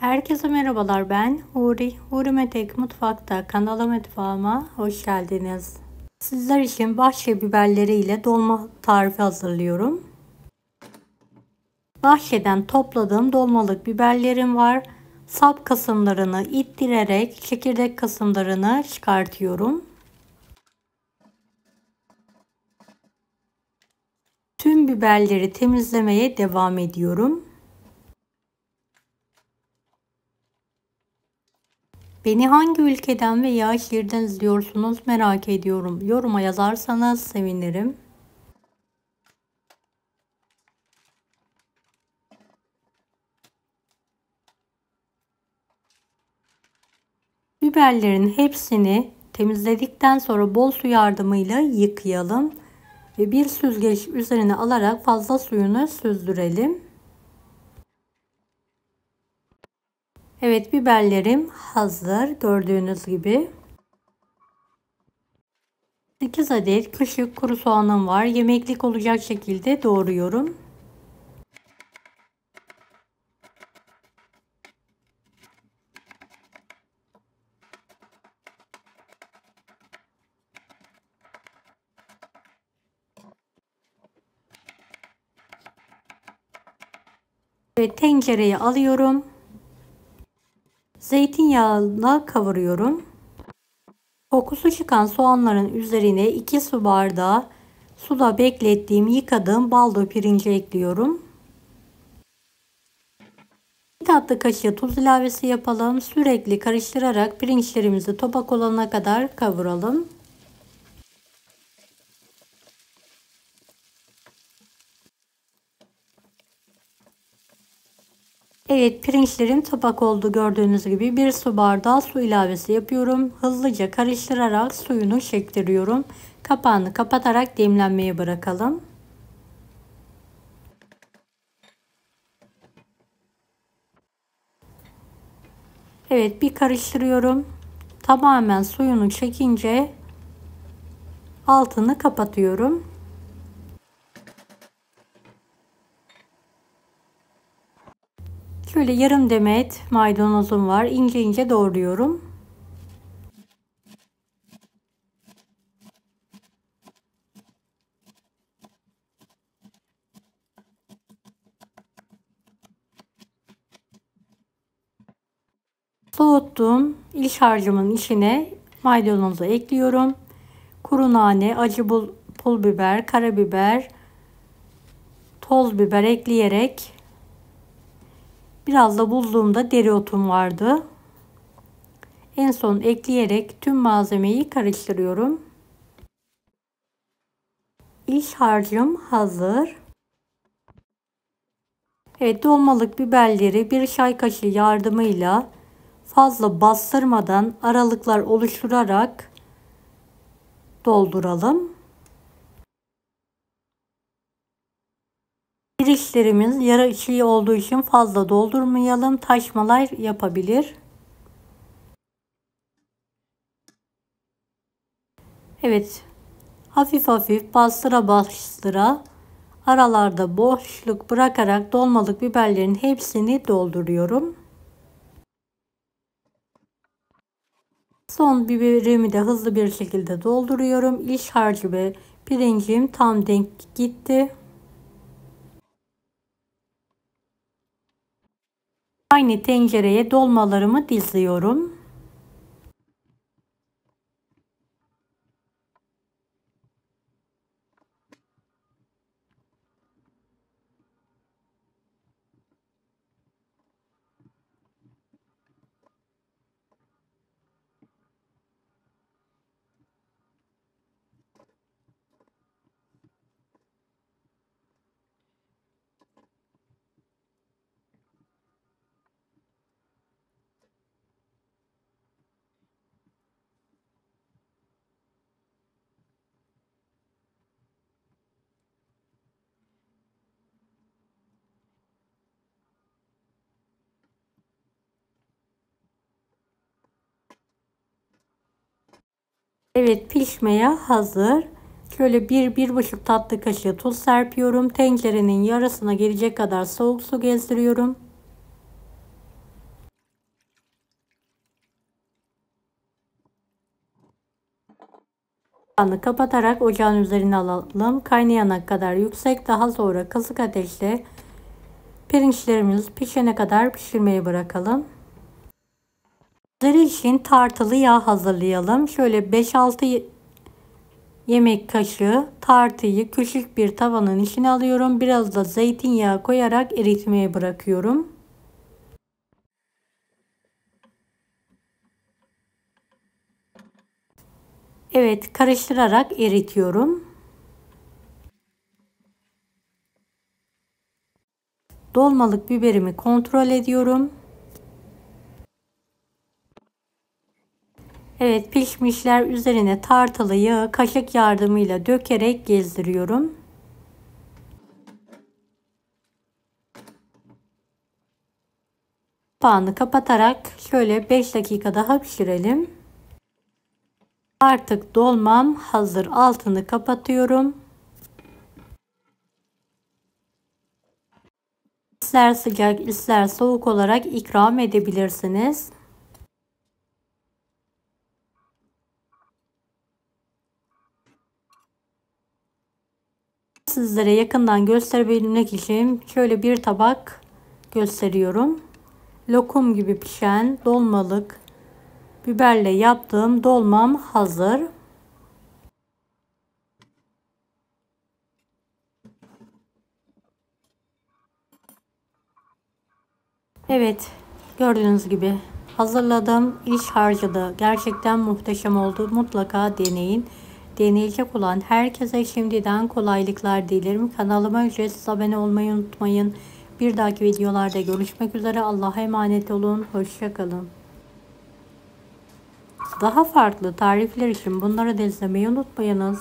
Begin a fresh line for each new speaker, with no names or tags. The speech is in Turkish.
Herkese merhabalar, ben Huri. Huri Metek Mutfak'ta mutfağıma hoş geldiniz. Sizler için bahçe biberleri ile dolma tarifi hazırlıyorum. Bahçeden topladığım dolmalık biberlerim var. Sap kısımlarını ittirerek çekirdek kısımlarını çıkartıyorum. Tüm biberleri temizlemeye devam ediyorum. Beni hangi ülkeden veya şehirden izliyorsunuz merak ediyorum. Yoruma yazarsanız sevinirim. Biberlerin hepsini temizledikten sonra bol su yardımıyla yıkayalım ve bir süzgeç üzerine alarak fazla suyunu süzdürelim. Evet, biberlerim hazır gördüğünüz gibi. 8 adet küçük kuru soğanım var. Yemeklik olacak şekilde doğruyorum. Evet, tencereye alıyorum. Zeytinyağıyla kavuruyorum. Kokusu çıkan soğanların üzerine 2 su bardağı suda beklettiğim yıkadığım baldo pirinci ekliyorum. 1 tatlı kaşığı tuz ilavesi yapalım. Sürekli karıştırarak pirinçlerimizi topak olana kadar kavuralım. Evet, pirinçlerim topak oldu gördüğünüz gibi. 1 su bardağı su ilavesi yapıyorum. Hızlıca karıştırarak suyunu çektiriyorum. Kapağını kapatarak demlenmeye bırakalım. Evet, bir karıştırıyorum. Tamamen suyunu çekince altını kapatıyorum. Şöyle yarım demet maydanozum var. İnce ince doğruyorum. Soğuttuğum iç harcımın içine maydanozu ekliyorum. Kuru nane, acı pul biber, karabiber, toz biber ekleyerek biraz da buzluğumda dereotum vardı. En son ekleyerek tüm malzemeyi karıştırıyorum. İç harcım hazır. Evet, dolmalık biberleri bir çay kaşığı yardımıyla fazla bastırmadan aralıklar oluşturarak dolduralım. Girişlerimiz yarı çiğ olduğu için fazla doldurmayalım. Taşmalar yapabilir. Evet. Hafif hafif bastıra bastıra aralarda boşluk bırakarak dolmalık biberlerin hepsini dolduruyorum. Son biberimi de hızlı bir şekilde dolduruyorum. İç harcı ve pirincim tam denk gitti. Aynı tencereye dolmalarımı diziyorum. Evet, pişmeye hazır. Şöyle 1-1,5 tatlı kaşığı tuz serpiyorum. Tencerenin yarısına gelecek kadar soğuk su gezdiriyorum. Kapağını kapatarak ocağın üzerine alalım. Kaynayana kadar yüksek, daha sonra kısık ateşte pirinçlerimiz pişene kadar pişirmeye bırakalım. Üzeri için tartılı yağ hazırlayalım. Şöyle 5-6 yemek kaşığı tartıyı küçük bir tavanın içine alıyorum. Biraz da zeytinyağı koyarak eritmeye bırakıyorum. Evet, karıştırarak eritiyorum. Dolmalık biberimi kontrol ediyorum. Evet, pişmişler, üzerine tartılı yağı kaşık yardımıyla dökerek gezdiriyorum. Kapağını kapatarak şöyle 5 dakika daha pişirelim. Artık dolmam hazır. Altını kapatıyorum. İster sıcak ister soğuk olarak ikram edebilirsiniz. Sizlere yakından gösterebilmek için şöyle bir tabak gösteriyorum. Lokum gibi pişen dolmalık biberle yaptığım dolmam hazır. Evet, gördüğünüz gibi hazırladım. İş harcadı. Gerçekten muhteşem oldu. Mutlaka deneyin. Deneyecek olan herkese şimdiden kolaylıklar dilerim. Kanalıma ücretsiz abone olmayı unutmayın. Bir dahaki videolarda görüşmek üzere. Allah'a emanet olun. Hoşça kalın. Daha farklı tarifler için bunları da izlemeyi unutmayınız.